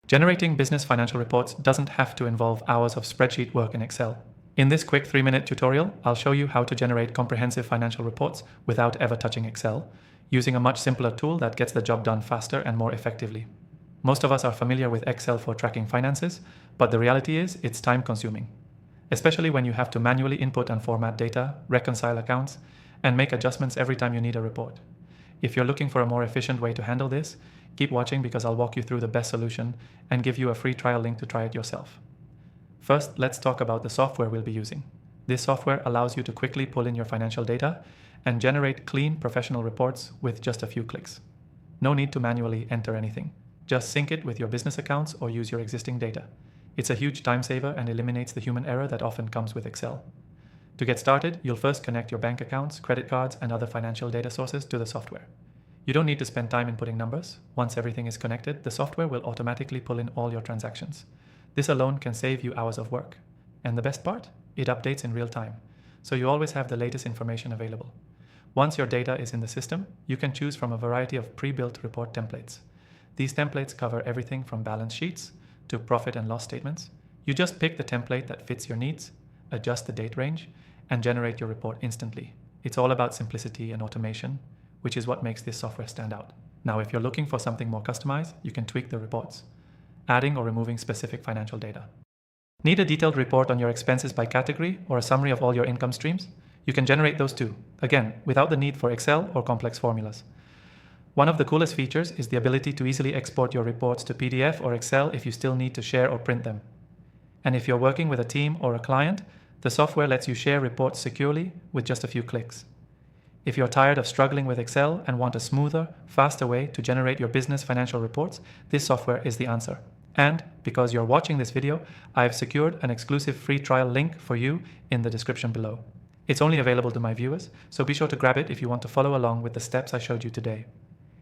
Generating business financial reports doesn't have to involve hours of spreadsheet work in Excel. In this quick 3-minute tutorial, I'll show you how to generate comprehensive financial reports without ever touching Excel, using a much simpler tool that gets the job done faster and more effectively. Most of us are familiar with Excel for tracking finances, but the reality is it's time-consuming, especially when you have to manually input and format data, reconcile accounts, and make adjustments every time you need a report. If you're looking for a more efficient way to handle this, keep watching because I'll walk you through the best solution and give you a free trial link to try it yourself. First, let's talk about the software we'll be using. This software allows you to quickly pull in your financial data and generate clean, professional reports with just a few clicks. No need to manually enter anything. Just sync it with your business accounts or use your existing data. It's a huge time saver and eliminates the human error that often comes with Excel. To get started, you'll first connect your bank accounts, credit cards, and other financial data sources to the software. You don't need to spend time inputting numbers. Once everything is connected, the software will automatically pull in all your transactions. This alone can save you hours of work. And the best part? It updates in real time, so you always have the latest information available. Once your data is in the system, you can choose from a variety of pre-built report templates. These templates cover everything from balance sheets to profit and loss statements. You just pick the template that fits your needs, adjust the date range, and generate your report instantly. It's all about simplicity and automation, which is what makes this software stand out. Now, if you're looking for something more customized, you can tweak the reports, adding or removing specific financial data. Need a detailed report on your expenses by category or a summary of all your income streams? You can generate those too, again, without the need for Excel or complex formulas. One of the coolest features is the ability to easily export your reports to PDF or Excel if you still need to share or print them. And if you're working with a team or a client, the software lets you share reports securely with just a few clicks. If you're tired of struggling with Excel and want a smoother, faster way to generate your business financial reports, this software is the answer. And because you're watching this video, I've secured an exclusive free trial link for you in the description below. It's only available to my viewers, so be sure to grab it if you want to follow along with the steps I showed you today.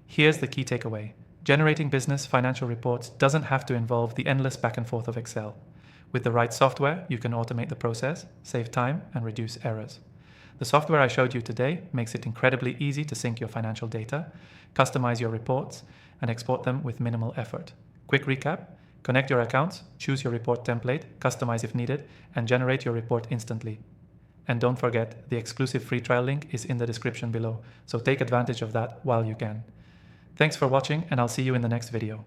Here's the key takeaway. Generating business financial reports doesn't have to involve the endless back and forth of Excel. With the right software, you can automate the process, save time, and reduce errors. The software I showed you today makes it incredibly easy to sync your financial data, customize your reports, and export them with minimal effort. Quick recap: connect your accounts, choose your report template, customize if needed, and generate your report instantly. And don't forget, the exclusive free trial link is in the description below, so take advantage of that while you can. Thanks for watching, and I'll see you in the next video.